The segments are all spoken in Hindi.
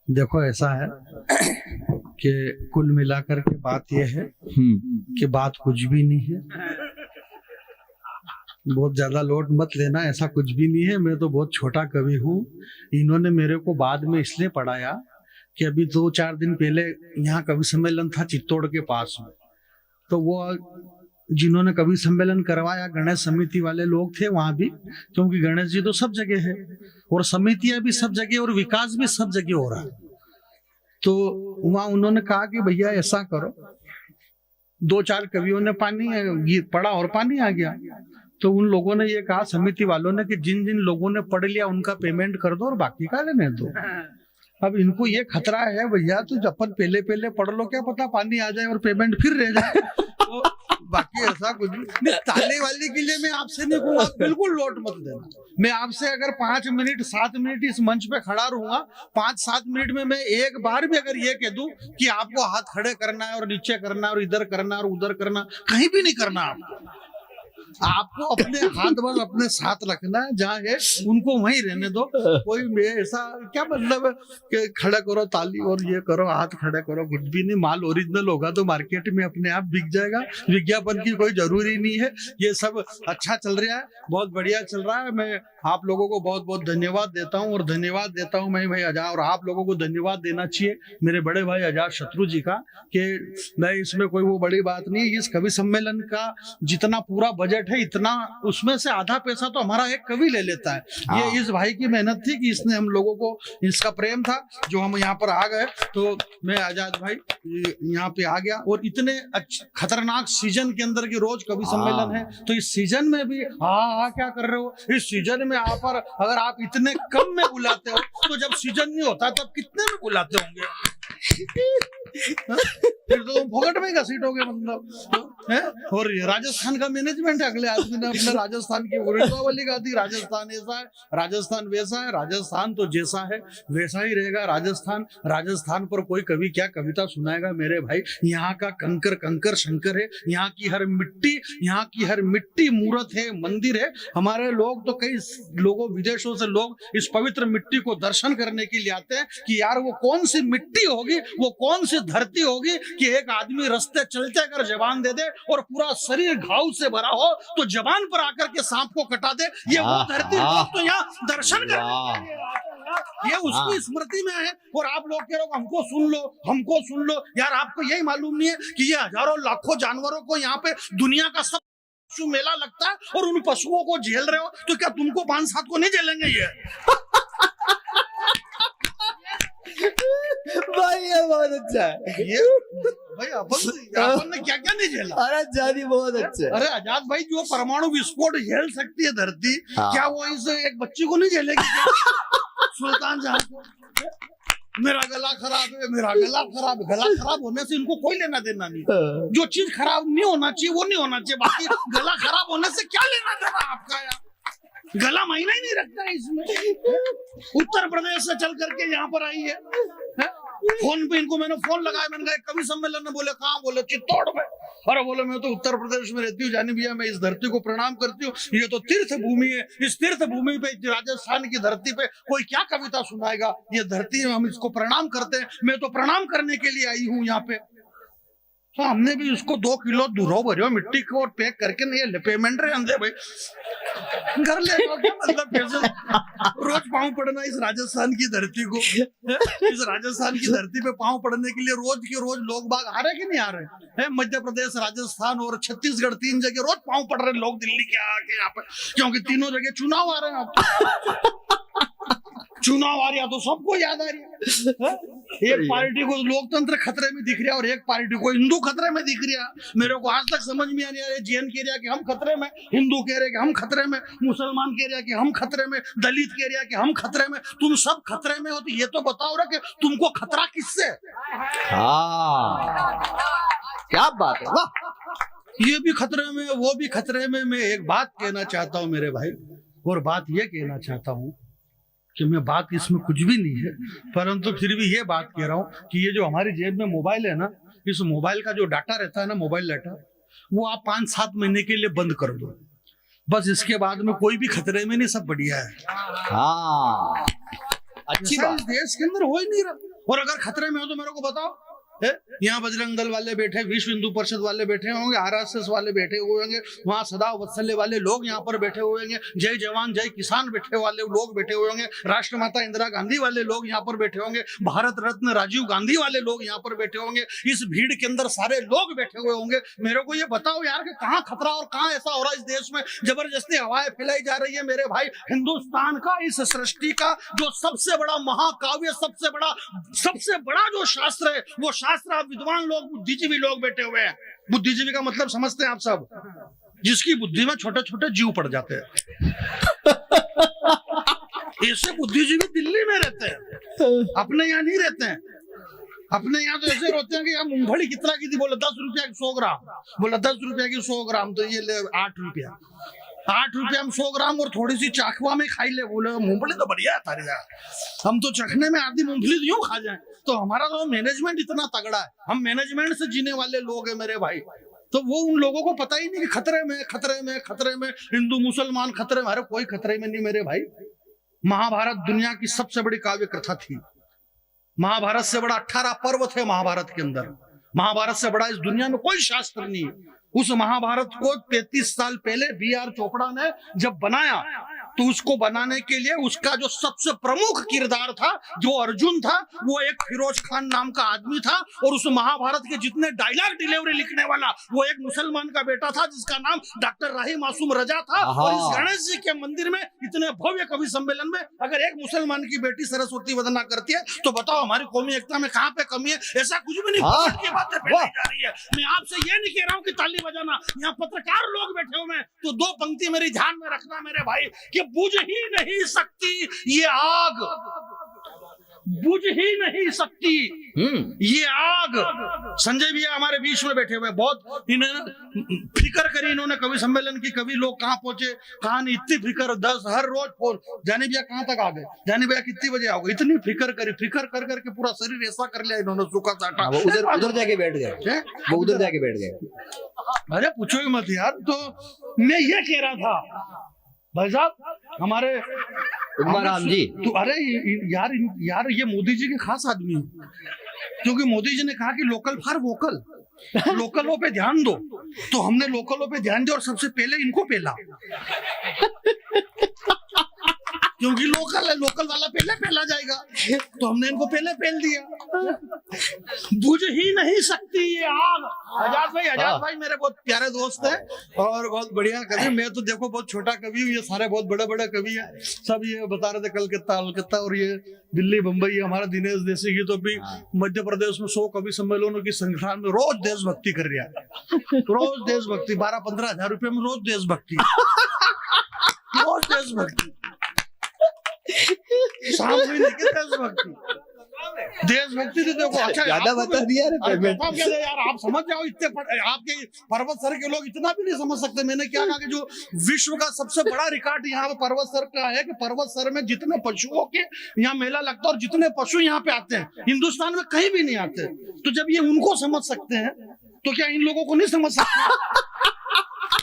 देखो ऐसा है कि कुल मिलाकर के बात यह है कि बात कुछ भी नहीं है। बहुत ज्यादा लोड मत लेना, ऐसा कुछ भी नहीं है। मैं तो बहुत छोटा कवि हूँ। इन्होंने मेरे को बाद में इसलिए पढ़ाया कि अभी 2-4 दिन पहले यहाँ कवि सम्मेलन था चित्तौड़ के पास में, तो वो जिन्होंने कवि सम्मेलन करवाया गणेश समिति वाले लोग थे वहां भी, क्योंकि गणेश जी तो सब जगह है और समितियां भी सब जगह और विकास भी सब जगह हो रहा है। तो वहां उन्होंने कहा कि भैया ऐसा करो, 2-4 कवियों ने पानी पढ़ा और पानी आ गया। तो उन लोगों ने ये कहा, समिति वालों ने, कि जिन जिन लोगों ने पढ़ लिया उनका पेमेंट कर दो और बाकी का लेने दो। अब इनको ये खतरा है, भैया तो अपन पहले पहले पढ़ लो, क्या पता पानी आ जाए और पेमेंट फिर रह जाए। तो बाकी ऐसा कुछ नहीं। ताले वाले के लिए मैं आपसे नहीं कहूँगा, बिल्कुल लोट मत देना। मैं आपसे अगर 5 मिनट 7 मिनट इस मंच पे खड़ा रहूंगा, 5-7 मिनट में मैं एक बार भी अगर ये कह दूं कि आपको हाथ खड़े करना है और नीचे करना है और इधर करना है और उधर करना, कहीं भी नहीं करना। आपको अपने हाथ बस अपने साथ रखना है, जहाँ है उनको वहीं रहने दो। कोई ऐसा क्या मतलब है कि खड़ा करो ताली और ये करो, हाथ खड़े करो, कुछ भी नहीं। माल ओरिजिनल होगा तो मार्केट में अपने आप बिक जाएगा, विज्ञापन की कोई जरूरी नहीं है। ये सब अच्छा चल रहा है, बहुत बढ़िया चल रहा है। मैं आप लोगों को बहुत बहुत धन्यवाद देता हूँ और धन्यवाद देता हूँ मैं भाई आजाद, और आप लोगों को धन्यवाद देना चाहिए मेरे बड़े भाई आजाद शत्रु जी का, कि मैं इसमें कोई वो बड़ी बात नहीं। इस कवि सम्मेलन का जितना पूरा बजट है, इतना उसमें से आधा पैसा तो हमारा एक कवि ले लेता है। ये इस भाई की मेहनत थी कि इसने हम लोगों को, इसका प्रेम था जो हम यहाँ पर आ गए। तो मैं आजाद भाई यहाँ पे आ गया, और इतने खतरनाक सीजन के अंदर की रोज कवि सम्मेलन है, तो इस सीजन में भी क्या कर रहे हो? इस सीजन में आप पर अगर आप इतने कम में बुलाते हो, तो जब सीजन नहीं होता तब कितने में बुलाते होंगे? फिर तो फोकट में घसीटोगे मतलब है। और राजस्थान का मैनेजमेंट है, अगले आदमी ने अपने राजस्थान की वृंदावली गा दी। राजस्थान ऐसा है, राजस्थान वैसा है, राजस्थान तो जैसा है वैसा ही रहेगा। राजस्थान पर कोई कवि क्या कविता सुनाएगा मेरे भाई? यहाँ का कंकर कंकर शंकर है, यहाँ की हर मिट्टी मूर्त है, मंदिर है। हमारे लोग तो कई लोगों विदेशों से लोग इस पवित्र मिट्टी को दर्शन करने के लिए आते हैं कि यार वो कौन सी मिट्टी होगी, वो कौन सी धरती होगी कि एक आदमी रास्ते चलते अगर जबान दे दे और पूरा शरीर घाव से भरा हो तो जबान पर आकर के सांप को कटा दे। ये वो धरती लोग तो यहाँ दर्शन करने, ये उसकी स्मृति में है। और आप लोग कह रहे हो हमको सुन लो यार। आपको यही मालूम नहीं है कि ये हजारों लाखों जानवरों को यहाँ पे दुनिया का सब पशु मेला लगता है, और उन पशुओं को झेल रहे हो, तो क्या तुमको 5-7 को नहीं झेलेंगे ये? भाई ये बहुत अच्छा है। ये भाई अपन ने क्या क्या नहीं झेला। अरे जानी बहुत अच्छा है। अरे आजाद भाई, जो परमाणु विस्फोट झेल सकती है धरती, क्या वो इस एक बच्ची को नहीं झेलेगी? सुल्तान जहां को मेरा गला खराब है, गला खराब होने से इनको कोई लेना देना नहीं। जो चीज खराब नहीं होना चाहिए वो नहीं होना चाहिए, बाकी गला खराब होने से क्या लेना देना आपका? यार गला महीना ही नहीं रखता है इसमें। उत्तर प्रदेश से चल करके यहाँ पर आई है। फोन पे इनको मैंने फोन लगाया, मैंने कहा कवि सम्मेलन में, बोले कहाँ? बोले चित्तौड़ में। अरे बोले मैं तो उत्तर प्रदेश में रहती हूँ, जानी भैया मैं इस धरती को प्रणाम करती हूँ, ये तो तीर्थ भूमि है। इस तीर्थ भूमि पे, राजस्थान की धरती पे कोई क्या कविता सुनाएगा? ये धरती है, हम इसको प्रणाम करते हैं। मैं तो प्रणाम करने के लिए आई हूँ यहाँ पे। तो हमने भी उसको 2 किलो दूरो भरो मिट्टी को और पैक करके नहीं पेमेंट रहे अंदर भाई घर ले क्या मतलब? कैसे रोज पाँव पड़ना इस राजस्थान की धरती को, इस राजस्थान की धरती पे पाँव पड़ने के लिए रोज के रोज लोग बाग आ रहे कि नहीं आ रहे हैं? मध्य प्रदेश, राजस्थान और छत्तीसगढ़ 3 जगह रोज पाँव पड़ रहे लोग दिल्ली के आके यहाँ पे, क्योंकि तीनों जगह चुनाव आ रहे हैं। चुनाव आ रहा तो सबको याद आ रही है। एक पार्टी को लोकतंत्र खतरे में दिख रहा है और एक पार्टी को हिंदू खतरे में दिख रहा है। मेरे को आज तक समझ में आ रहा है, जैन कह रहा है कि हम खतरे में, हिंदू कह रहे कि हम खतरे में, मुसलमान कह रहा कि हम खतरे में, दलित कह रहा कि हम खतरे में। तुम सब खतरे में हो तो ये तो बताओ ना कि तुमको खतरा किससे? क्या बात है, वाह। ये भी खतरे में, वो भी खतरे में। मैं एक बात कहना चाहता हूँ मेरे भाई, और बात ये कहना चाहता हूँ कि मैं बात इसमें कुछ भी नहीं है, परंतु फिर भी ये बात कह रहा हूँ कि ये जो हमारी जेब में मोबाइल है ना, इस मोबाइल का जो डाटा रहता है ना, मोबाइल डाटा, वो आप 5-7 महीने के लिए बंद कर दो। बस इसके बाद में कोई भी खतरे में नहीं, सब बढ़िया है। हाँ, अच्छी ऐसा बात। इस देश के अंदर हो ही नहीं रहा। और अगर खतरे में हो तो मेरे को बताओ, यहाँ बजरंग दल वाले बैठे, विश्व हिंदू परिषद वाले बैठे होंगे, आरएसएस वाले बैठे हुए होंगे, वहां सदा वत्सल्य वाले लोग यहाँ पर बैठे हुए होंगे, जय जवान जय किसान बैठे वाले लोग बैठे हुए होंगे, राष्ट्रमाता इंदिरा गांधी वाले लोग यहाँ पर बैठे होंगे, भारत रत्न राजीव गांधी वाले लोग यहाँ पर बैठे होंगे, इस भीड़ के अंदर सारे लोग बैठे हुए होंगे। मेरे को ये बताओ यार कि कहाँ खतरा और कहाँ ऐसा हो रहा है इस देश में, जबरदस्ती हवाएं फैलाई जा रही है मेरे भाई। हिंदुस्तान का इस सृष्टि का जो सबसे बड़ा महाकाव्य, सबसे बड़ा जो शास्त्र है, वो शास्त्र आप विद्वान लोग, बुद्धिजीवी लोग बैठे हुए हैं। बुद्धिजीवी का मतलब समझते हैं आप सब, जिसकी बुद्धि में छोटे छोटे जीव पड़ जाते हैं। ऐसे बुद्धिजीवी दिल्ली में रहते हैं, अपने यहाँ नहीं रहते हैं। अपने यहाँ तो ऐसे रोते हैं कि यार मूंगफली कितना की थी, बोला 10 रुपया की 100 ग्राम, बोला 10 रुपया की 100 ग्राम, तो ये ले 8 रुपया, 8 रुपया में 100 ग्राम और थोड़ी सी चाखवा में खाई ले। बोले मूंगफली तो बढ़िया है तारी यार, हम तो चखने में आधी मूंगफली यूं खा जाए। तो हमारा तो मैनेजमेंट इतना तगड़ा है, हम मैनेजमेंट से जीने वाले लोग हैं मेरे भाई। तो वो उन लोगों को पता ही नहीं कि खतरे में खतरे में खतरे में हिंदू मुसलमान खतरे में। अरे कोई खतरे में नहीं मेरे भाई। महाभारत दुनिया की सबसे बड़ी काव्य कथा थी। महाभारत से बड़ा 18 पर्व थे महाभारत के अंदर। महाभारत से बड़ा इस दुनिया में कोई शास्त्र नहीं है। उस महाभारत को 33 साल पहले बी.आर. चोपड़ा ने जब बनाया, तो उसको बनाने के लिए उसका जो सबसे प्रमुख किरदार था, जो अर्जुन था, वो एक फिरोज खान नाम का आदमी था। और उस महाभारत के जितने डायलॉग डिलीवरी लिखने वाला, वो एक मुसलमान का बेटा था जिसका नाम डॉक्टर राही मासूम रजा था। और इस गणेश जी के मंदिर में इतने भव्य कवि सम्मेलन में अगर एक मुसलमान की बेटी सरस्वती वंदना करती है, तो बताओ हमारी कौमी एकता में कहाँ पे कमी है? ऐसा कुछ भी नहीं। की बातें फैलाई जा रही है। मैं आपसे ये नहीं कह रहा हूँ कि ताली बजाना। यहाँ पत्रकार लोग बैठे हुए हैं, तो 2 पंक्ति मेरी ध्यान में रखना मेरे भाई, कि बुझ ही नहीं सकती ये आग, बुझ ही नहीं सकती ये आग। संजय भैया हमारे बीच में बैठे हुए, बहुत इन्होंने फिक्र करी, इन्होंने कवि सम्मेलन की, कवि लोग कहाँ पहुंचे कहाँ नहीं, इतनी फिक्र। 10 हर रोज फोन, जानी भैया कहाँ तक आ गए, जानी भैया कितनी बजे आओगे, इतनी फिक्र करी। फिक्र कर करके पूरा शरीर ऐसा कर लिया इन्होंने, सूखा साटा। उधर जाके बैठ गए, वो उधर जाके बैठ गए। अरे पूछो ही मत यार। तो मैं ये कह रहा था भाई साहब, हमारे राम जी, तो अरे यार ये मोदी जी के खास आदमी है, क्योंकि मोदी जी ने कहा कि लोकल फॉर वोकल, लोकलों पे ध्यान दो। तो हमने लोकलों पे ध्यान दिया और सबसे पहले इनको पेला, क्योंकि लोकल है, लोकल वाला पहले पहला जाएगा, तो हमने इनको पहले पहल दिया। बुझ ही नहीं सकती ये आग। आजाद भाई मेरे बहुत प्यारे दोस्त हैं और बहुत बढ़िया कवि। मैं तो देखो बहुत छोटा कवि हूँ, ये सारे बहुत बड़े बड़े कवि हैं। सब ये बता रहे थे कलकत्ता और ये दिल्ली बम्बई। हमारा दिनेश देसी की तो भी मध्य प्रदेश में 100 कवि सम्मेलनों की संख्या में रोज देशभक्ति कर रहा है। रोज देशभक्ति, 12-15 हजार रुपये में रोज देशभक्ति, रोज देशभक्ति, शाम को ही नहीं देशभक्ति। देशभक्ति तो देखो, अच्छा ज्यादा बता दिया यार, आप समझ जाओ। इतने आपके पर्वत सर के लोग इतना भी नहीं समझ सकते। मैंने क्या कहा कि जो विश्व का सबसे बड़ा रिकॉर्ड यहाँ पे पर्वत सर का है, कि पर्वत सर में जितने पशुओं के यहाँ मेला लगता है और जितने पशु यहाँ पे आते हैं, हिंदुस्तान में कहीं भी नहीं आते। तो जब ये उनको समझ सकते हैं, तो क्या इन लोगों को नहीं समझ सकते?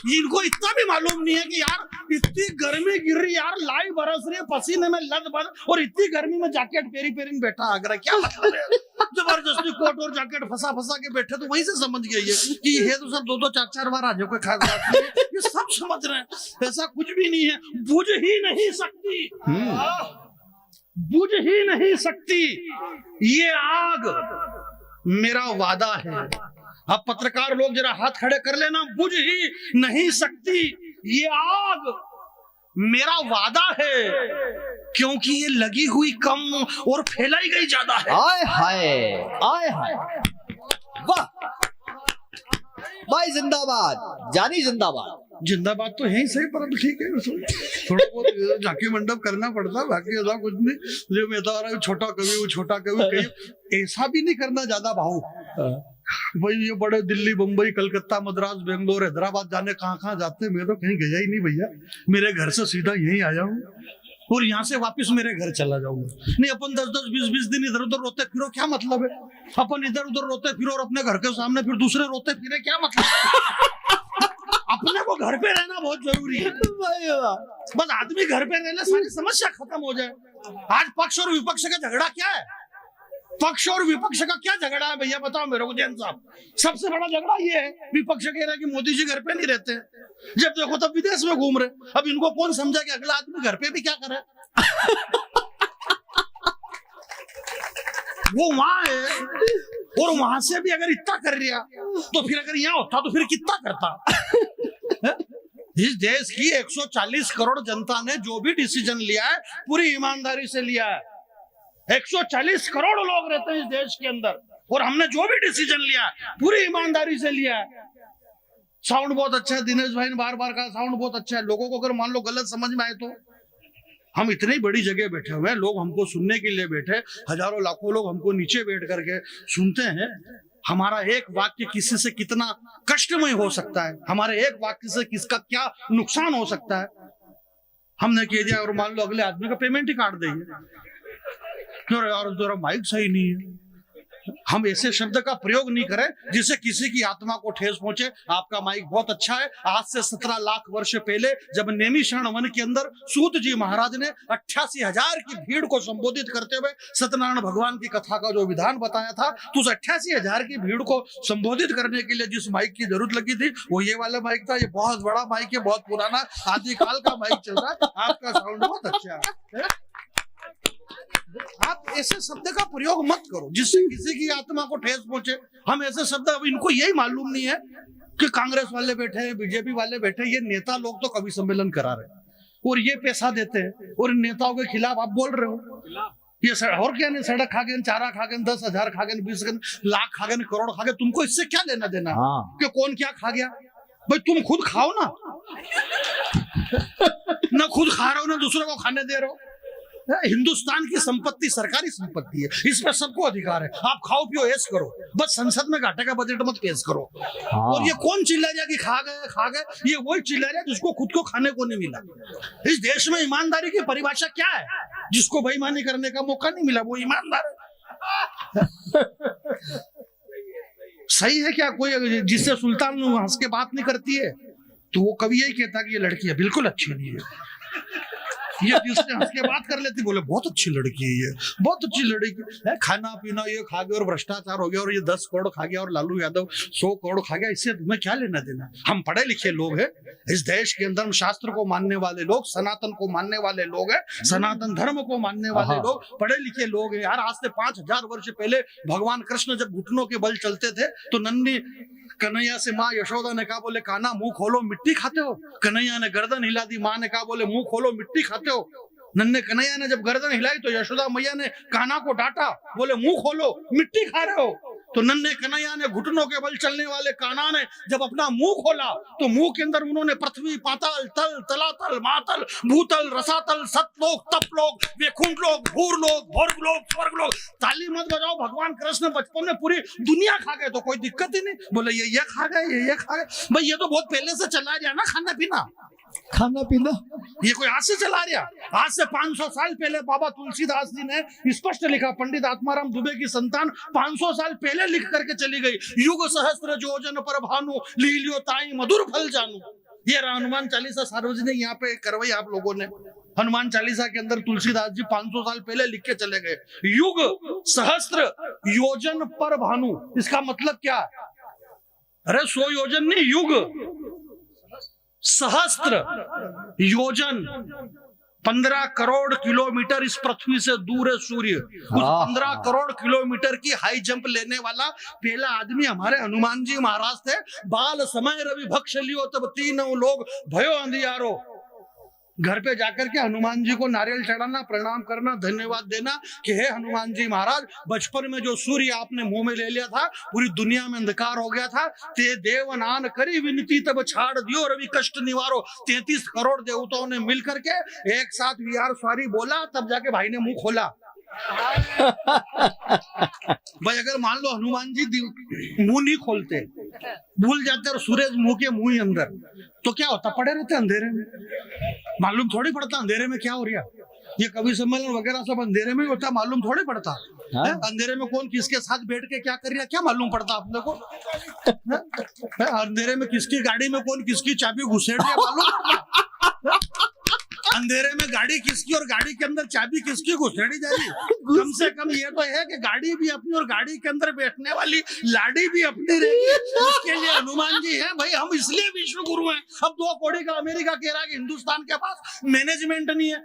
इनको इतना भी मालूम नहीं है कि यार इतनी गर्मी गिर रही, यार लाई बरस रही है, पसीने में लद, और इतनी गर्मी में जैकेट पेरी बैठा आगरा, क्या मतलब है? जबरदस्ती कोट और जैकेट फंसा के बैठे। तो वहीं से समझ गई है कि ये तो सब 2-4 बार राज्यों के खा जाते हैं। ये सब समझ रहे हैं, ऐसा कुछ भी नहीं है। बुझ ही नहीं सकती, बुझ ही नहीं सकती ये आग, मेरा वादा है। अब पत्रकार लोग जरा हाथ खड़े कर लेना। बुझ ही नहीं सकती ये आग, मेरा वादा है, क्योंकि ये लगी हुई कम और फैलाई गई ज्यादा है। आय हाय, आय हाय, वाह भाई, जिंदाबाद, जानी जिंदाबाद। जिंदाबाद तो है ही सही, पर ठीक है, थोड़ा बहुत झांकी मंडप करना पड़ता है, बाकी ऐसा कुछ नहीं। जो मैं बता रहा हूँ, छोटा कवि कहीं ऐसा भी नहीं करना ज्यादा भाव। भाई ये बड़े दिल्ली बम्बई कलकत्ता मद्रास बेंगलोर हैदराबाद जाने कहाँ जाते हैं। मैं तो कहीं गया ही नहीं भैया, मेरे घर से सीधा यहीं आया हूँ और यहाँ से वापस मेरे घर चला जाऊंगा। नहीं, अपन 10-10, 20-20 दिन इधर उधर रोते फिरो, क्या मतलब है? अपन इधर उधर रोते फिरो और अपने घर के सामने फिर दूसरे रोते फिरे, क्या मतलब? अपने को घर पे रहना बहुत जरूरी है भाई वाह। बस आदमी घर पे रहने सारी समस्या खत्म हो जाए। आज पक्ष और विपक्ष का झगड़ा क्या है? पक्ष और विपक्ष का क्या झगड़ा है भैया बताओ मेरे को जैन साहब। सबसे बड़ा झगड़ा ये है विपक्ष कह रहा है कि मोदी जी घर पे नहीं रहते, जब देखो तब विदेश में घूम रहे। अब इनको कौन समझा कि अगला आदमी घर पे भी क्या करे? वो वहां है और वहां से भी अगर इतना कर लिया तो फिर अगर यहाँ होता तो फिर कितना करता? इस देश की 140 करोड़ जनता ने जो भी डिसीजन लिया है पूरी ईमानदारी से लिया है। 140 करोड़ लोग रहते हैं इस देश के अंदर और हमने जो भी डिसीजन लिया है पूरी ईमानदारी से लिया है। साउंड बहुत अच्छा है, दिनेश भाई ने बार बार कहा साउंड बहुत अच्छा है। लोगों को अगर मान लो गलत समझ में आए तो हम इतनी बड़ी जगह बैठे हुए हैं, लोग हमको सुनने के लिए बैठे, हजारों लाखों लोग हमको नीचे बैठ करके सुनते हैं। हमारा एक वाक्य किसी से कितना कष्टमय हो सकता है, हमारे एक वाक्य से किसका क्या नुकसान हो सकता है, हमने कह दिया और मान लो अगले आदमी का पेमेंट ही काट देंगे। क्यों यार तेरा माइक सही नहीं है। हम ऐसे शब्द का प्रयोग नहीं करें जिससे किसी की आत्मा को ठेस पहुंचे। आपका माइक बहुत अच्छा है। आज से 17 लाख वर्ष पहले जब नैमिषारण वन के अंदर सूत जी महाराज ने 88,000 की भीड़ को संबोधित करते हुए सत्यनारायण भगवान की कथा का जो विधान बताया था, तो उस 88,000 की भीड़ को संबोधित करने के लिए जिस माइक की जरूरत लगी थी वो ये वाला माइक था। ये बहुत बड़ा माइक है, बहुत पुराना आदिकाल का माइक चल रहा है। आपका साउंड बहुत अच्छा है। आप ऐसे शब्द का प्रयोग मत करो जिससे किसी की आत्मा को ठेस पहुंचे। हम ऐसे शब्द, अब इनको यही मालूम नहीं है कि कांग्रेस वाले बैठे हैं, बीजेपी वाले बैठे हैं, ये नेता लोग तो कवि सम्मेलन करा रहे हैं और ये पैसा देते हैं और नेताओं के खिलाफ आप बोल रहे हो। ये और क्या नहीं, सड़क खा गए, चारा खा गए, 10,000 खा गए, 20 लाख खा गए, करोड़ खा गए, तुमको इससे क्या लेना देना कि कौन क्या खा गया? भाई तुम खुद खाओ ना ना खुद खा रहे हो ना दूसरों को खाने दे रहे हो। हिंदुस्तान की संपत्ति सरकारी संपत्ति है, इस पर सबको अधिकार है। आप खाओ पियो ऐश करो, बस संसद में घाटे का बजट मत पेश करो। और ये कौन चिल्ला रहा कि खा गए, ये वही चिल्ला रहा जिसको खुद को खाने को नहीं मिला। इस देश में ईमानदारी की परिभाषा क्या है? जिसको बेईमानी करने का मौका नहीं मिला वो ईमानदार है। सही है क्या? कोई जिससे सुल्तान हंस के बात नहीं करती है तो वो कभी यही कहता कि ये लड़की है बिल्कुल अच्छी नहीं है। ये जिससे हंस के बात कर लेती बोले बहुत अच्छी लड़की है, ये बहुत अच्छी लड़की है। खाना पीना ये खा गया और भ्रष्टाचार हो गया और ये 10 करोड़ खा गया और लालू यादव 100 करोड़ खा गया, इससे तुम्हें क्या लेना देना? हम पढ़े लिखे लोग हैं, इस देश के अंदर शास्त्र को मानने वाले लोग, सनातन को मानने वाले लोग हैं, सनातन धर्म को मानने वाले लोग पढ़े लिखे लोग हैं यार। आज से 5,000 वर्ष पहले भगवान कृष्ण जब घुटनों के बल चलते थे तो नन्ही कन्हैया से माँ यशोदा ने कहा बोले कान्हा मुंह खोलो मिट्टी खाते हो। कन्हैया ने गर्दन हिला दी, माँ ने कहा बोले मुंह खोलो मिट्टी खाते हो। नन्हे कन्हैया ने जब गर्दन हिलाई तो यशोदा मैया ने कान्हा को डांटा, बोले मुंह खोलो मिट्टी खा रहे हो। तो नन्हे कन्हैया ने घुटनों के बल चलने वाले कान्हा ने जब अपना मुंह खोला तो मुंह के अंदर उन्होंने पृथ्वी, पाताल, तल, तलातल, मातल, भूतल, रसातल, सतलोक, तपलोक, वैकुंठ लोक, भूरलोक, भोरलोक, स्वर्गलोक। ताली मत बजाओ, भगवान कृष्ण बचपन में पूरी दुनिया खा गए तो कोई दिक्कत ही नहीं। बोले ये खा गए, ये खा गए। भाई ये तो बहुत पहले से चला रहा ना खाना पीना, ये कोई आज से चला रहा? आज से 500 साल पहले बाबा तुलसीदास जी ने स्पष्ट लिखा, पंडित आत्माराम दुबे की संतान 500 साल पहले लिख करके चली गई, युग सहस्त्र जोजन पर भानु लीलियो ताई मधुर फल जानू। ये हनुमान चालीसा सार्वजनिक यहाँ पे करवाई आप लोगों ने। हनुमान चालीसा के अंदर तुलसीदास जी 500 साल पहले लिख के चले गए, युग सहस्त्र योजन पर भानु। इसका मतलब क्या? अरे 100 योजन नहीं, युग सहस्त्र योजन 15 करोड़ किलोमीटर इस पृथ्वी से दूर है सूर्य। उस 15 करोड़ किलोमीटर की हाई जंप लेने वाला पहला आदमी हमारे हनुमान जी महाराज थे। बाल समय रवि भक्ष लियो तब तीनों लोग भयो अंधियारो। घर पे जाकर के हनुमान जी को नारियल चढ़ाना, प्रणाम करना, धन्यवाद देना कि हे हनुमान जी महाराज, बचपन में जो सूर्य आपने मुंह में ले लिया था, पूरी दुनिया में अंधकार हो गया था, ते देवनान करी विनती तब छाड़ दियो रवि कष्ट निवारो। 33 करोड़ देवताओं ने मिल करके एक साथ विहार स्वारी बोला, तब जाके भाई ने मुंह खोला। भाई अगर मान लो हनुमान जी मुंह नहीं खोलते, भूल जाते और सूरज मुंह के मुंह ही अंदर, तो क्या होता? पड़े रहते अंधेरे में। मालूम थोड़ी पड़ता अंधेरे में क्या हो रहा। ये कवि सम्मेलन वगैरह सब अंधेरे में होता, मालूम थोड़ी पड़ता। हाँ। अंधेरे में कौन किसके साथ बैठ के क्या कर रहा है क्या मालूम पड़ता अपने को? अंधेरे में किसकी गाड़ी में कौन किसकी चाबी घुसेड़ रहा है मालूम पड़ता? अंधेरे में गाड़ी किसकी और गाड़ी के अंदर चाबी किसकी घुसेड़ी जा रही? कम से कम ये तो है कि गाड़ी भी अपनी और गाड़ी के अंदर बैठने वाली लाड़ी भी अपनी रहेगी। उसके लिए हनुमान जी हैं भाई, हम इसलिए विश्व गुरु हैं। अब 2 कौड़ी का अमेरिका कह रहा है कि हिंदुस्तान के पास मैनेजमेंट नहीं है,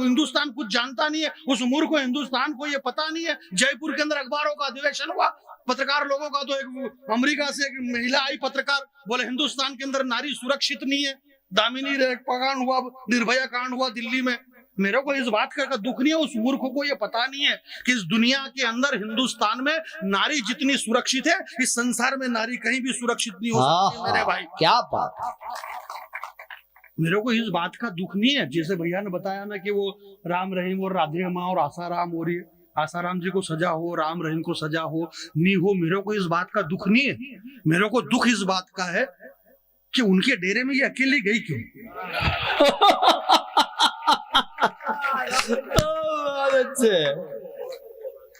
हिंदुस्तान कुछ जानता नहीं है। उस मूर्ख को हिंदुस्तान को ये पता नहीं है। जयपुर के अंदर अखबारों का अधिवेशन हुआ, पत्रकार लोगों का, तो एक अमेरिका से एक महिला आई पत्रकार, बोले हिंदुस्तान के अंदर नारी सुरक्षित नहीं है। दामिनी कांड हुआ, निर्भया कांड हुआ दिल्ली में। मेरे को इस बात का दुख नहीं है, उस मूर्ख को ये पता नहीं है कि इस दुनिया के अंदर हिंदुस्तान में नारी जितनी सुरक्षित है, इस संसार में नारी कहीं भी सुरक्षित नहीं हो सकती मेरे भाई। क्या बात। मेरे को इस बात का दुख नहीं है, जैसे भैया ने बताया ना कि वो राम रहीम और राधे माँ और आसाराम हो रही है, आसाराम जी को सजा हो, राम रहीम को सजा हो नहीं हो, मेरे को इस बात का दुख नहीं है। मेरे को दुख इस बात का है कि उनके डेरे में ये अकेली गई क्यों? अच्छे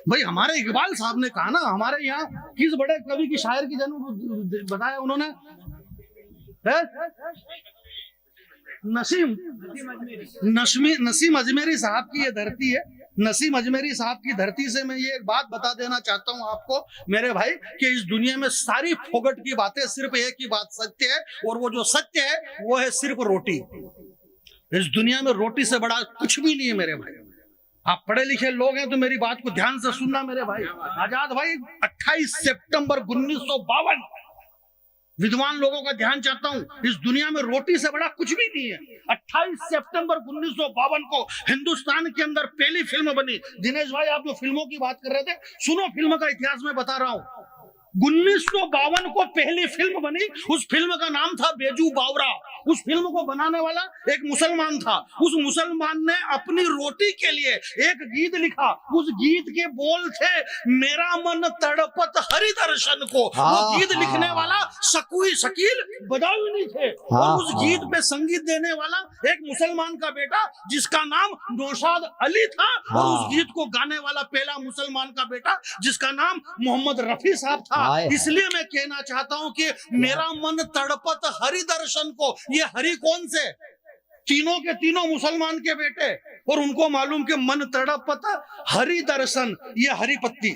भाई हमारे इकबाल साहब ने कहा ना, हमारे यहाँ किस बड़े कवि की शायर की जन्म बताया उन्होंने, नसीम अजमेरी साहब की ये धरती है। नसीम अजमेरी साहब की धरती से मैं ये एक बात बता देना चाहता हूँ आपको मेरे भाई, कि इस दुनिया में सारी फोगट की बातें, सिर्फ एक ही बात सत्य है, और वो जो सत्य है वो है सिर्फ रोटी। इस दुनिया में रोटी से बड़ा कुछ भी नहीं है मेरे भाई। आप पढ़े लिखे लोग हैं तो मेरी बात को ध्यान से सुनना मेरे भाई। आजाद भाई 28 सितंबर 1952, विद्वान लोगों का ध्यान चाहता हूं, इस दुनिया में रोटी से बड़ा कुछ भी नहीं है। 28 सितंबर 1952 को हिंदुस्तान के अंदर पहली फिल्म बनी। दिनेश भाई आप जो फिल्मों की बात कर रहे थे, सुनो फिल्म का इतिहास मैं बता रहा हूं। 1952 को पहली फिल्म बनी, उस फिल्म का नाम था बेजू बावरा। उस फिल्म को बनाने वाला एक मुसलमान था। उस मुसलमान ने अपनी रोटी के लिए एक गीत लिखा। उस गीत के बोल थे, मेरा मन तड़पत हरि दर्शन को। वो गीत लिखने वाला शकुई शकील बदायूं नहीं थे, और उस गीत पे संगीत देने वाला एक मुसलमान का बेटा जिसका नाम नौशाद अली था, और उस गीत को गाने वाला पहला मुसलमान का बेटा जिसका नाम मोहम्मद रफी साहब था। इसलिए मैं कहना चाहता हूं कि मेरा मन तड़पत हरि दर्शन को, ये हरि कौन से? तीनों के तीनों मुसलमान के बेटे, और उनको मालूम कि मन तड़पत हरि दर्शन, ये हरी पत्ती।